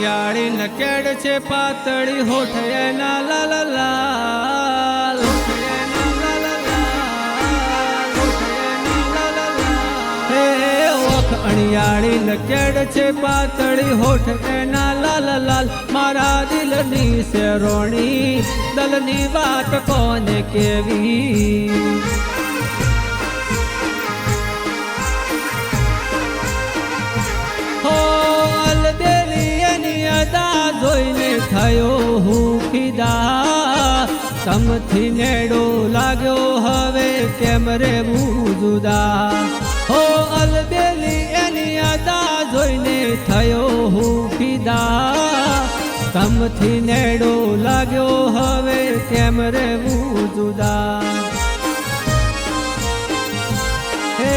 અણિયાળી નકેડ છે પાતળી હોઠ એના લાલ લાલ અણિયાળી નકેડ છે પાતળી હોઠ એના લાલ લાલ મારા દિલની શેરોણી દલની વાત કોને કેવી હો અલબેલી એની અદા જોઈને થયો હું ફિદા તમથી નેડો લાગ્યો હવે કેમ રેવું જુદા હો અલબેલી એની અદા જોઈને થયો હું ફિદા તમથી નેડો લાગ્યો હવે કેમ રેવું જુદા હે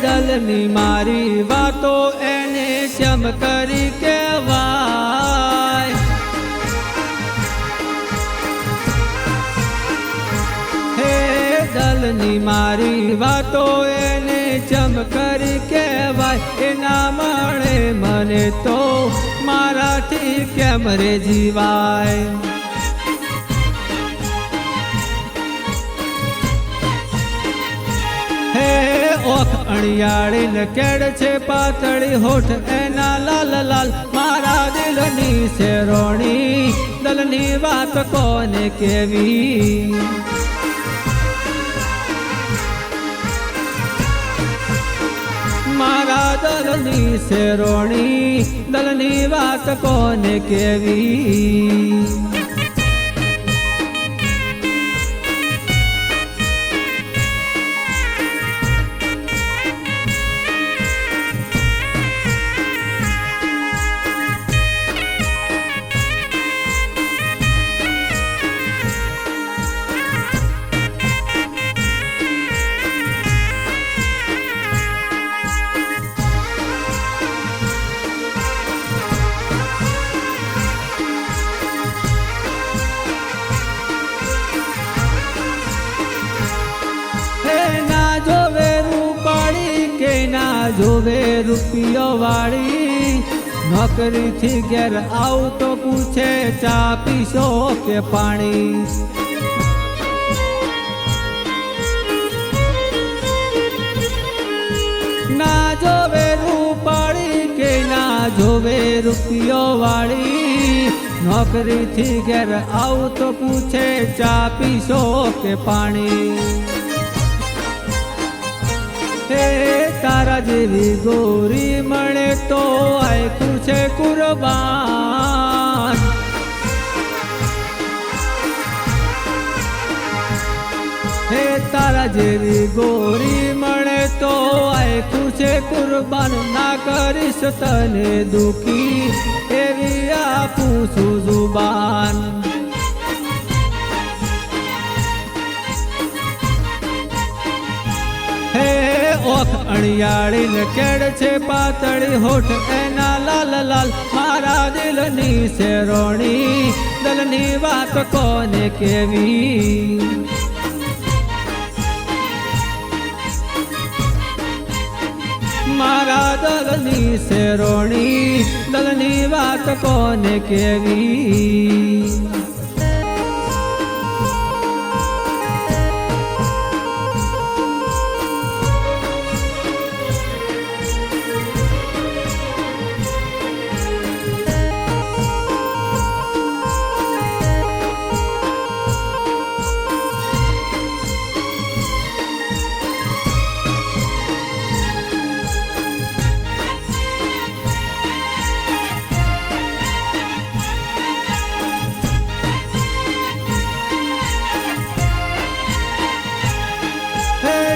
દલની મારી વાતો એને ચમ કરી કહેવાય હે દલની મારી વાતો એને ચમ કરી કહેવાય એના મળે મને તો મારાથી કેમ રે જીવાય હે ઓખ અણિયાળી નકેડ છે પાતળી હોઠ એના લાલ લાલ મારા દિલની શેરોણી દલની વાત કોને કેવી મારા દલની શેરોણી દલની વાત કોને કેવી જોવે રૂપિયો વાળી નોકરીથી ઘેર આવું તો પૂછે ચા પીશો કે પાણી ના જોવે રૂપાળી કે ના જોવે રૂપિયો વાળી નોકરીથી ઘેર આવું તો પૂછે ચા પીશો કે પાણી તારા જેવી ગોરી મળે તો આયકું છે કુરબાન હે તારા જેવી ગોરી મળે તો આયકું છે કુરબાન ના કરીશ તને દુખી એવી આપું છું જુબાન ઓખ અણિયાળી નકેડ છે પાતળી હોઠ એના લાલ લાલ મારા દિલની શેરોણી દલની વાત કોને કેવી મારા દલની શેરોણી દલની વાત કોને કેવી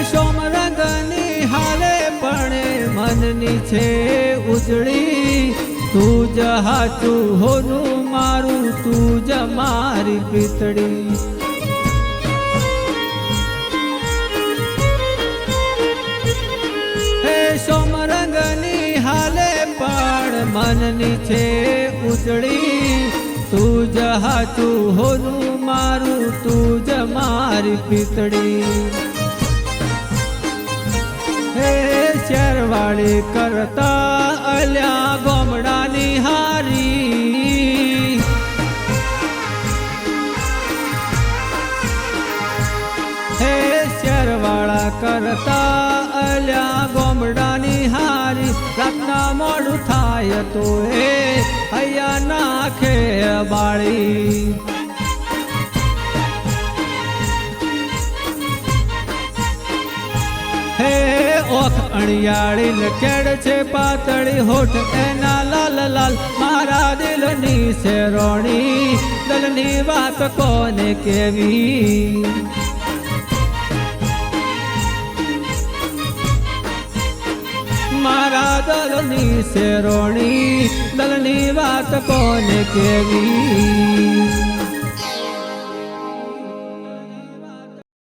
સોમરંગની હાલે પણ મનની છે ઉજળી તું જ હાચું હોનું મારું તું જ મારી પીતળી હે સોમરંગની હાલે પણ મનની છે ઉજળી તું જ હાચું હોનું મારું તું જ મારી પીતળી હે શેરવાળી કરતા અલ્યા ગોમડાની હારી કરતા અલ્યા ગોમડાની હારી રાતના મોડું થાય તો એ હૈયા નાખે બાળી હે ઓખ અણિયાળી ખેડ છે પાતળી હોઠ એના લાલ લાલ મારા દિલની શેરોણી દલની વાત કોને કેવી મારા દલની શેરોણી દલની વાત કોને કેવી